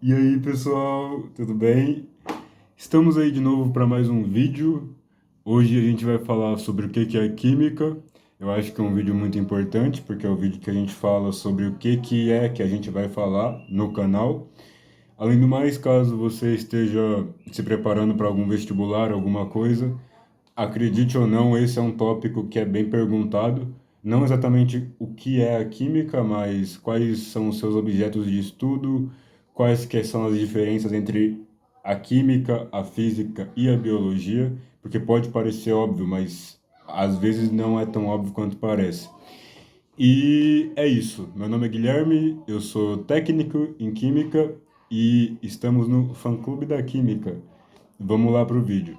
E aí, pessoal, tudo bem? Estamos aí de novo para mais um vídeo. Hoje a gente vai falar sobre o que que é química. Eu acho que é um vídeo muito importante, porque é o vídeo que a gente fala sobre o que que é que a gente vai falar no canal. Além do mais, caso você esteja se preparando para algum vestibular, alguma coisa, acredite ou não, esse é um tópico que é bem perguntado. Não exatamente o que é a química, mas quais são os seus objetos de estudo, quais que são as diferenças entre a química, a física e a biologia, porque pode parecer óbvio, mas às vezes não é tão óbvio quanto parece. E é isso. Meu nome é Guilherme, eu sou técnico em química e estamos no fã-clube da química. Vamos lá para o vídeo.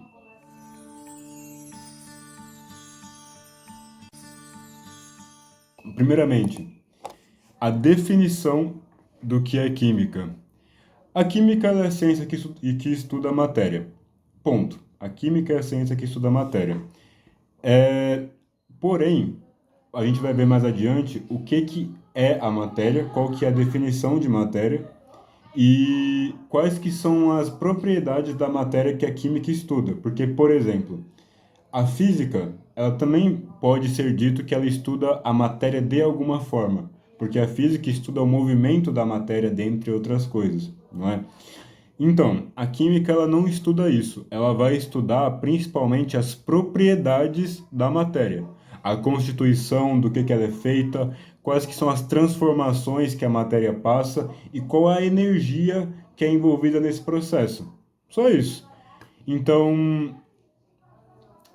Primeiramente, a definição do que é química. A química é a ciência que estuda a matéria. Ponto. A química é a ciência que estuda a matéria. É, porém, a gente vai ver mais adiante o que é a matéria, qual que é a definição de matéria e quais que são as propriedades da matéria que a química estuda. Porque, por exemplo, a física, ela também pode ser dito que ela estuda a matéria de alguma forma, porque a física estuda o movimento da matéria, dentre outras coisas, não é? Então, a química ela não estuda isso, ela vai estudar principalmente as propriedades da matéria, a constituição, do que ela é feita, quais que são as transformações que a matéria passa e qual é a energia que é envolvida nesse processo. Só isso. Então,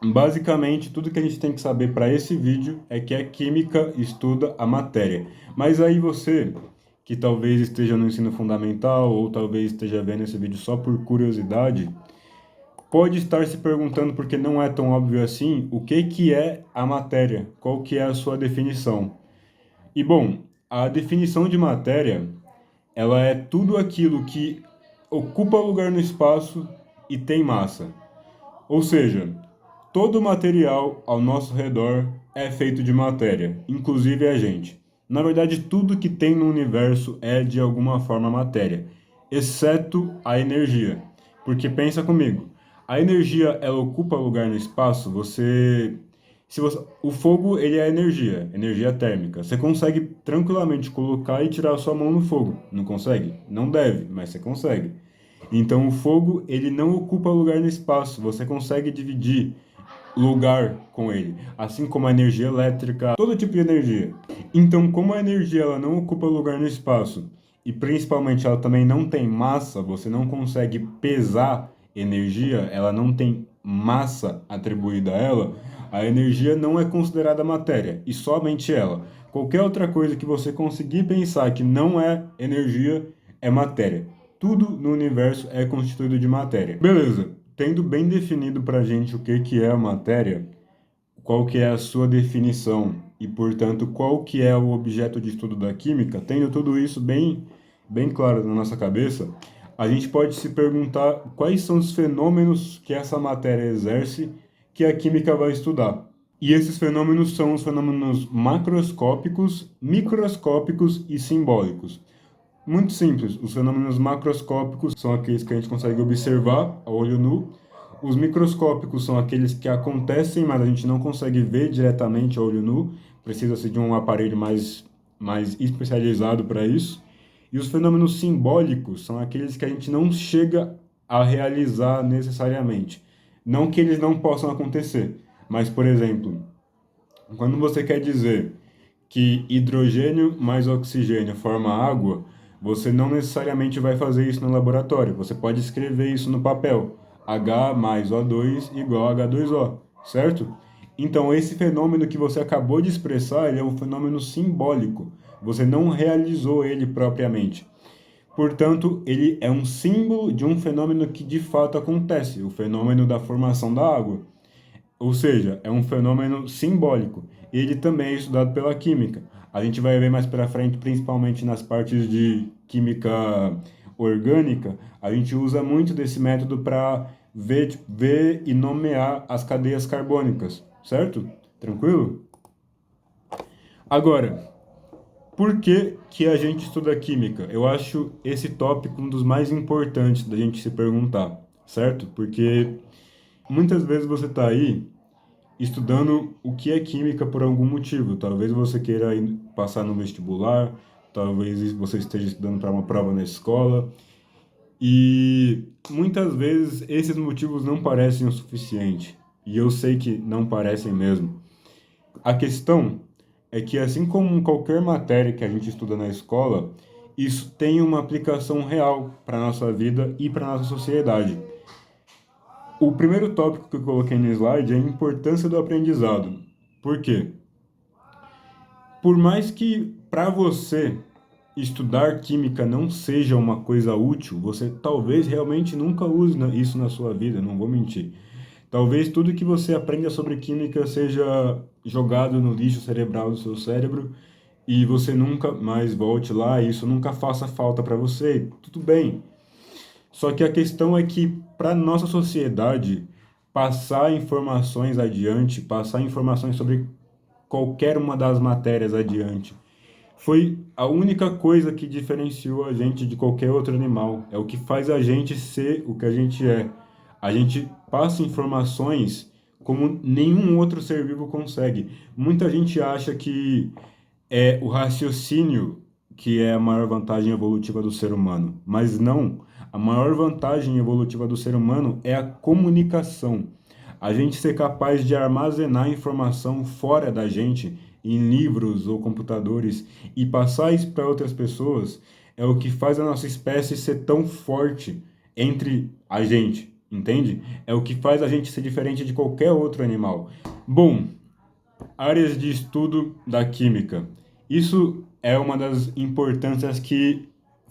basicamente, tudo que a gente tem que saber para esse vídeo é que a química estuda a matéria. Mas aí você, que talvez esteja no ensino fundamental ou talvez esteja vendo esse vídeo só por curiosidade, pode estar se perguntando, porque não é tão óbvio assim, o que que é a matéria, qual que é a sua definição. E bom, a definição de matéria, ela é tudo aquilo que ocupa lugar no espaço e tem massa. Ou seja, todo material ao nosso redor é feito de matéria, inclusive a gente. Na verdade, tudo que tem no universo é de alguma forma matéria, exceto a energia. Porque pensa comigo, a energia ela ocupa lugar no espaço, o fogo ele é energia, energia térmica. Você consegue tranquilamente colocar e tirar a sua mão no fogo, não consegue? Não deve, mas você consegue. Então o fogo ele não ocupa lugar no espaço, você consegue dividir lugar com ele, assim como a energia elétrica, todo tipo de energia. Então, como a energia ela não ocupa lugar no espaço e principalmente ela também não tem massa, você não consegue pesar energia, ela não tem massa atribuída a ela, a energia não é considerada matéria e somente ela. Qualquer outra coisa que você conseguir pensar que não é energia é matéria. Tudo no universo é constituído de matéria. Beleza. Tendo bem definido para a gente o que é a matéria, qual que é a sua definição e, portanto, qual que é o objeto de estudo da química, tendo tudo isso bem claro na nossa cabeça, a gente pode se perguntar quais são os fenômenos que essa matéria exerce que a química vai estudar. E esses fenômenos são os fenômenos macroscópicos, microscópicos e simbólicos. Muito simples, os fenômenos macroscópicos são aqueles que a gente consegue observar a olho nu, os microscópicos são aqueles que acontecem, mas a gente não consegue ver diretamente a olho nu, precisa-se de um aparelho mais especializado para isso, e os fenômenos simbólicos são aqueles que a gente não chega a realizar necessariamente. Não que eles não possam acontecer, mas, por exemplo, quando você quer dizer que hidrogênio mais oxigênio forma água, você não necessariamente vai fazer isso no laboratório. Você pode escrever isso no papel. H mais O2 igual a H2O, certo? Então, esse fenômeno que você acabou de expressar, ele é um fenômeno simbólico. Você não realizou ele propriamente. Portanto, ele é um símbolo de um fenômeno que de fato acontece, o fenômeno da formação da água. Ou seja, é um fenômeno simbólico. Ele também é estudado pela química. A gente vai ver mais para frente, principalmente nas partes de química orgânica, a gente usa muito desse método para ver e nomear as cadeias carbônicas, certo? Tranquilo? Agora, Por que que a gente estuda química? Eu acho esse tópico um dos mais importantes da gente se perguntar, certo? Porque muitas vezes você está aí estudando o que é química por algum motivo. Talvez você queira passar no vestibular, talvez você esteja estudando para uma prova na escola, e muitas vezes esses motivos não parecem o suficiente. E eu sei que não parecem mesmo. A questão é que, assim como em qualquer matéria que a gente estuda na escola, isso tem uma aplicação real para a nossa vida e para a nossa sociedade. O primeiro tópico que eu coloquei no slide é a importância do aprendizado. Por quê? Por mais que para você estudar química não seja uma coisa útil, você talvez realmente nunca use isso na sua vida, não vou mentir. Talvez tudo que você aprenda sobre química seja jogado no lixo cerebral do seu cérebro e você nunca mais volte lá, e isso nunca faça falta para você. Tudo bem. Só que a questão é que para nossa sociedade passar informações adiante, passar informações sobre qualquer uma das matérias adiante, foi a única coisa que diferenciou a gente de qualquer outro animal. É o que faz a gente ser o que a gente é. A gente passa informações como nenhum outro ser vivo consegue. Muita gente acha que é o raciocínio que é a maior vantagem evolutiva do ser humano, mas não. A maior vantagem evolutiva do ser humano é a comunicação. A gente ser capaz de armazenar informação fora da gente, em livros ou computadores, e passar isso para outras pessoas, é o que faz a nossa espécie ser tão forte entre a gente, entende? É o que faz a gente ser diferente de qualquer outro animal. Bom, áreas de estudo da química. Isso é uma das importâncias que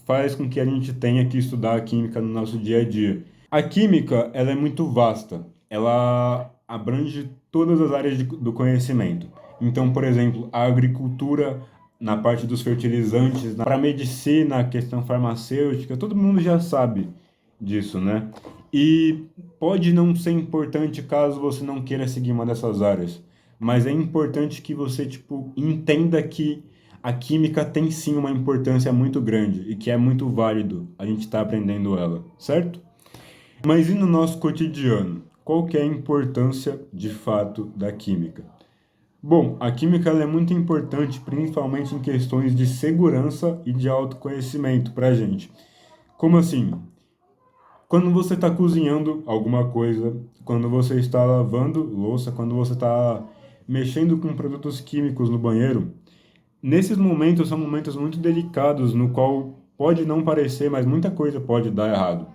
faz com que a gente tenha que estudar a química no nosso dia a dia. A química, ela é muito vasta. Ela abrange todas as áreas do conhecimento. Então, por exemplo, a agricultura na parte dos fertilizantes, para a medicina, a questão farmacêutica, todo mundo já sabe disso, né? E pode não ser importante caso você não queira seguir uma dessas áreas, mas é importante que você, tipo, entenda que a química tem sim uma importância muito grande e que é muito válido a gente estar aprendendo ela, certo? Mas e no nosso cotidiano? Qual que é a importância de fato da química? Bom, a química ela é muito importante, principalmente em questões de segurança e de autoconhecimento para a gente. Como assim? Quando você está cozinhando alguma coisa, quando você está lavando louça, quando você está mexendo com produtos químicos no banheiro, nesses momentos são momentos muito delicados, no qual pode não parecer, mas muita coisa pode dar errado.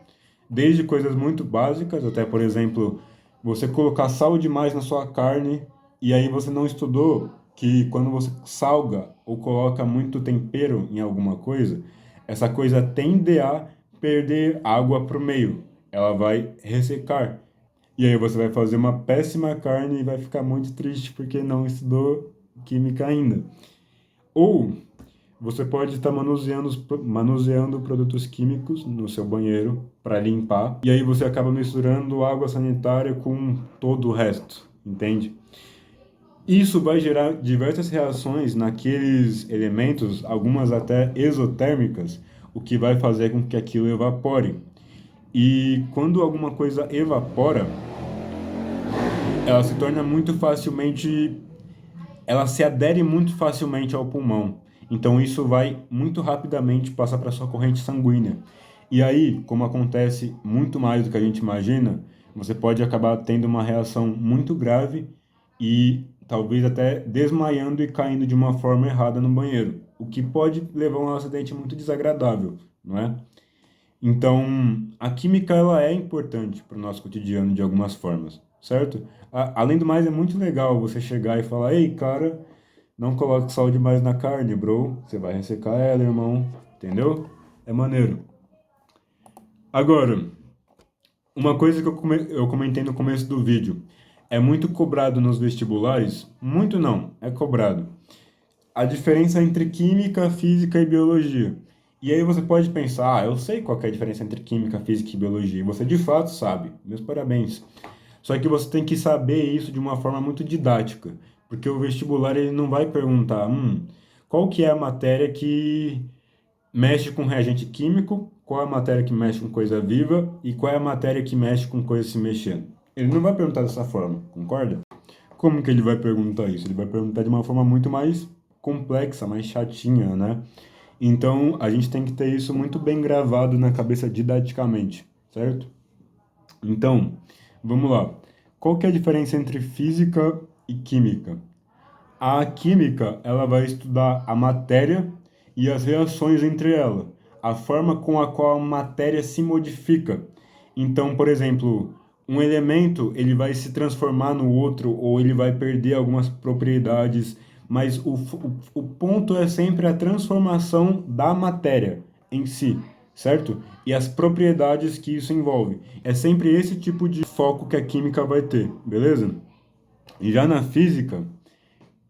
Desde coisas muito básicas, até, por exemplo, você colocar sal demais na sua carne e aí você não estudou que quando você salga ou coloca muito tempero em alguma coisa, essa coisa tende a perder água para o meio. Ela vai ressecar. E aí você vai fazer uma péssima carne e vai ficar muito triste porque não estudou química ainda. Ou você pode estar manuseando produtos químicos no seu banheiro para limpar, e aí você acaba misturando água sanitária com todo o resto, entende? Isso vai gerar diversas reações naqueles elementos, algumas até exotérmicas, o que vai fazer com que aquilo evapore. E quando alguma coisa evapora, ela se torna muito facilmente, ela se adere muito facilmente ao pulmão. Então isso vai muito rapidamente passar para sua corrente sanguínea. E aí, como acontece muito mais do que a gente imagina, você pode acabar tendo uma reação muito grave e talvez até desmaiando e caindo de uma forma errada no banheiro, o que pode levar a um acidente muito desagradável, não é? Então, a química ela é importante para o nosso cotidiano de algumas formas, certo? Além do mais, é muito legal você chegar e falar: ei, cara, não coloque sal demais na carne, bro. Você vai ressecar ela, irmão. Entendeu? É maneiro. Agora, uma coisa que eu comentei no começo do vídeo. É muito cobrado nos vestibulares? Muito não, é cobrado. A diferença entre química, física e biologia. E aí você pode pensar, eu sei qual que é a diferença entre química, física e biologia. E você de fato sabe. Meus parabéns. Só que você tem que saber isso de uma forma muito didática, porque o vestibular ele não vai perguntar, qual que é a matéria que mexe com reagente químico, qual é a matéria que mexe com coisa viva e qual é a matéria que mexe com coisa se mexendo. Ele não vai perguntar dessa forma, concorda? Como que ele vai perguntar isso? Ele vai perguntar de uma forma muito mais complexa, mais chatinha, né? Então, a gente tem que ter isso muito bem gravado na cabeça didaticamente, certo? Então, vamos lá. Qual que é a diferença entre física e química? A química, ela vai estudar a matéria e as reações entre ela, a forma com a qual a matéria se modifica. Então, por exemplo, um elemento, ele vai se transformar no outro ou ele vai perder algumas propriedades, mas o ponto é sempre a transformação da matéria em si, certo? E as propriedades que isso envolve. É sempre esse tipo de foco que a química vai ter, beleza? E já na física,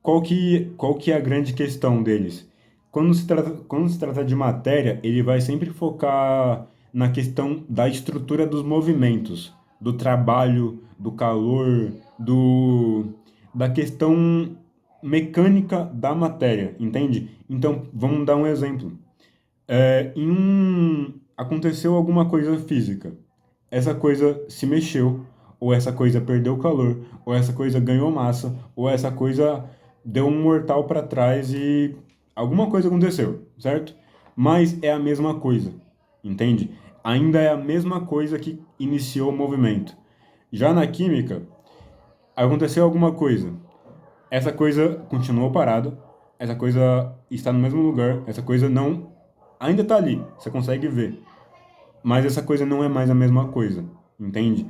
qual que é a grande questão deles? Quando se trata de matéria, ele vai sempre focar na questão da estrutura dos movimentos, do trabalho, do calor, da questão mecânica da matéria, entende? Então, vamos dar um exemplo. Aconteceu alguma coisa física. Essa coisa se mexeu, ou essa coisa perdeu calor, ou essa coisa ganhou massa, ou essa coisa deu um mortal para trás e alguma coisa aconteceu, certo? Mas é a mesma coisa, entende? Ainda é a mesma coisa que iniciou o movimento. Já na química, aconteceu alguma coisa. Essa coisa continuou parada, essa coisa está no mesmo lugar, essa coisa não ainda está ali, você consegue ver, mas essa coisa não é mais a mesma coisa, entende?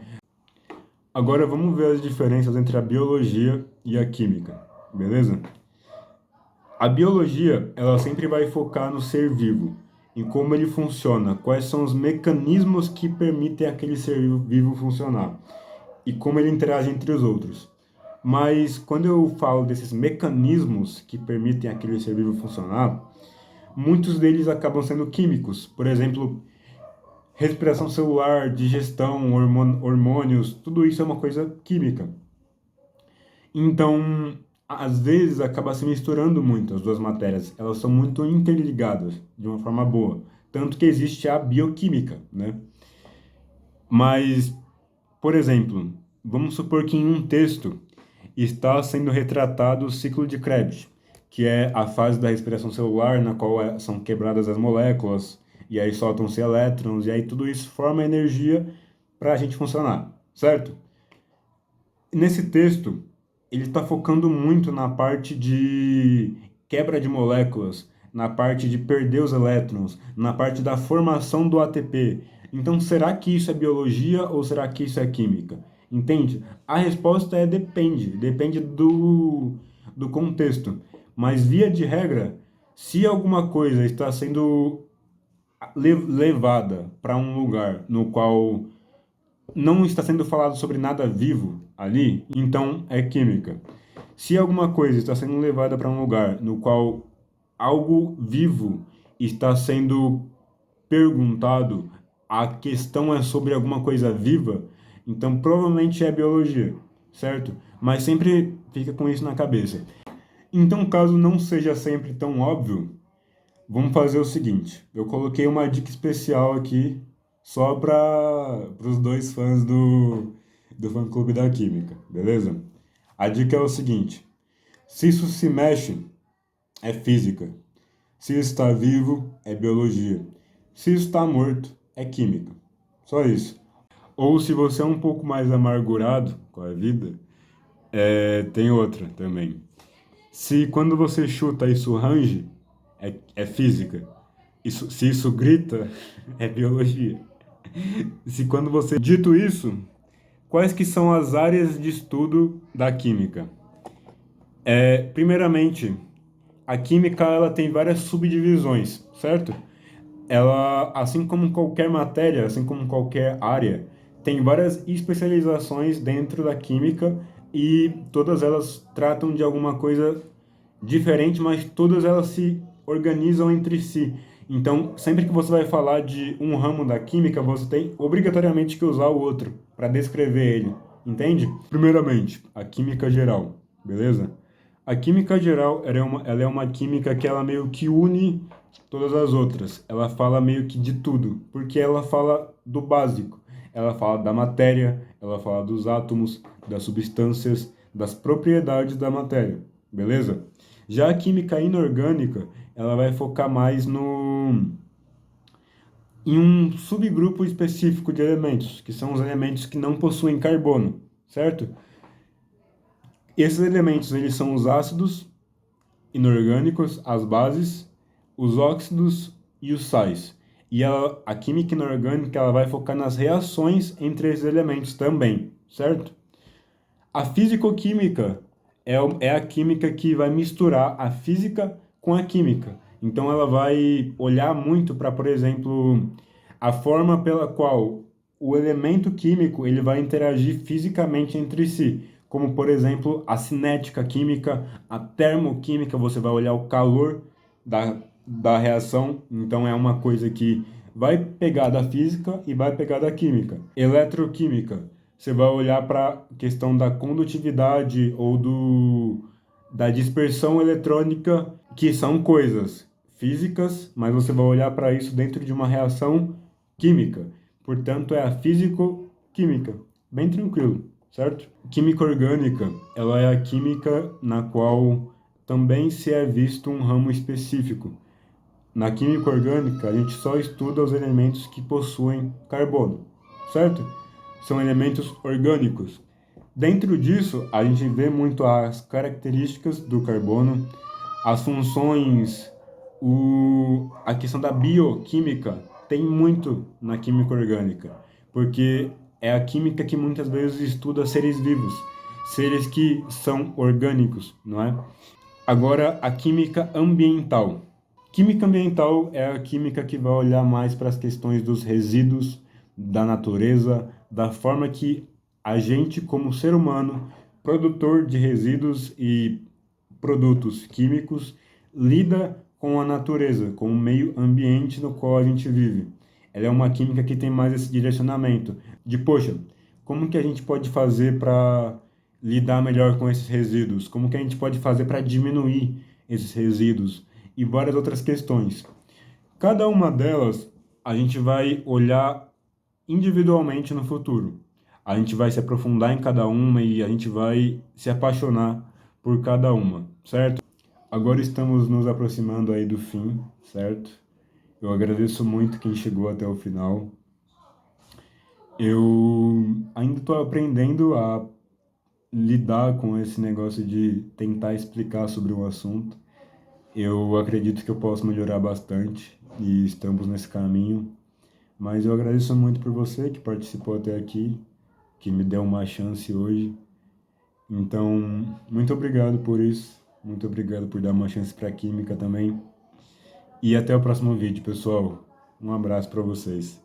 Agora vamos ver as diferenças entre a biologia e a química, beleza? A biologia, ela sempre vai focar no ser vivo, em como ele funciona, quais são os mecanismos que permitem aquele ser vivo funcionar e como ele interage entre os outros. Mas quando eu falo desses mecanismos que permitem aquele ser vivo funcionar, muitos deles acabam sendo químicos. Por exemplo, respiração celular, digestão, hormônios, tudo isso é uma coisa química. Então, às vezes acaba se misturando muito as duas matérias. Elas são muito interligadas de uma forma boa. Tanto que existe a bioquímica, né? Mas, por exemplo, vamos supor que em um texto está sendo retratado o ciclo de Krebs, que é a fase da respiração celular na qual são quebradas as moléculas e aí soltam-se elétrons e aí tudo isso forma energia para a gente funcionar, certo? Nesse texto, ele está focando muito na parte de quebra de moléculas, na parte de perder os elétrons, na parte da formação do ATP. Então, será que isso é biologia ou será que isso é química? Entende? A resposta é depende do contexto. Mas, via de regra, se alguma coisa está sendo levada para um lugar no qual não está sendo falado sobre nada vivo ali, então é química. Se alguma coisa está sendo levada para um lugar no qual algo vivo está sendo perguntado, a questão é sobre alguma coisa viva, então provavelmente é biologia, certo? Mas sempre fica com isso na cabeça. Então, caso não seja sempre tão óbvio, vamos fazer o seguinte: eu coloquei uma dica especial aqui só para os dois fãs do fã-clube da Química, beleza? A dica é o seguinte: se isso se mexe, é física. Se está vivo, é biologia. Se está morto, é química. Só isso. Ou se você é um pouco mais amargurado com a vida, tem outra também. Se quando você chuta isso range, é física. Se isso grita, é biologia. Se quando você... Dito isso, quais que são as áreas de estudo da química? Primeiramente, a química ela tem várias subdivisões, certo? Ela, assim como qualquer matéria, assim como qualquer área, tem várias especializações dentro da química e todas elas tratam de alguma coisa diferente, mas todas elas se organizam entre si. Então, sempre que você vai falar de um ramo da química, você tem obrigatoriamente que usar o outro para descrever ele, entende? Primeiramente, a química geral, beleza? A química geral, ela é uma química que ela meio que une todas as outras. Ela fala meio que de tudo, porque ela fala do básico. Ela fala da matéria, ela fala dos átomos, das substâncias, das propriedades da matéria, beleza? Já a química inorgânica, ela vai focar mais no em um subgrupo específico de elementos, que são os elementos que não possuem carbono, certo? Esses elementos, eles são os ácidos inorgânicos, as bases, os óxidos e os sais. E a química inorgânica, ela vai focar nas reações entre esses elementos também, certo? A fisicoquímica é a química que vai misturar a física com a química. Então, ela vai olhar muito para, por exemplo, a forma pela qual o elemento químico ele vai interagir fisicamente entre si, como, por exemplo, a cinética química, a termoquímica, você vai olhar o calor da reação, então é uma coisa que vai pegar da física e vai pegar da química. Eletroquímica, você vai olhar para a questão da condutividade ou da dispersão eletrônica, que são coisas físicas, mas você vai olhar para isso dentro de uma reação química. Portanto, é a físico-química. Bem tranquilo, certo? Química orgânica, ela é a química na qual também se é visto um ramo específico. Na química orgânica, a gente só estuda os elementos que possuem carbono, certo? São elementos orgânicos. Dentro disso, a gente vê muito as características do carbono, as funções, a questão da bioquímica tem muito na química orgânica, porque é a química que muitas vezes estuda seres vivos, seres que são orgânicos, não é? Agora, a química ambiental. Química ambiental é a química que vai olhar mais para as questões dos resíduos, da natureza, da forma que a gente, como ser humano, produtor de resíduos e produtos químicos, lida com a natureza, com o meio ambiente no qual a gente vive. Ela é uma química que tem mais esse direcionamento de, poxa, como que a gente pode fazer para lidar melhor com esses resíduos? Como que a gente pode fazer para diminuir esses resíduos? E várias outras questões. Cada uma delas a gente vai olhar individualmente no futuro. A gente vai se aprofundar em cada uma e a gente vai se apaixonar por cada uma, certo? Agora estamos nos aproximando aí do fim, certo? Eu agradeço muito quem chegou até o final. Eu ainda estou aprendendo a lidar com esse negócio de tentar explicar sobre o assunto. Eu acredito que eu posso melhorar bastante e estamos nesse caminho. Mas eu agradeço muito por você que participou até aqui, que me deu uma chance hoje. Então, muito obrigado por isso. Muito obrigado por dar uma chance para a química também. E até o próximo vídeo, pessoal. Um abraço para vocês.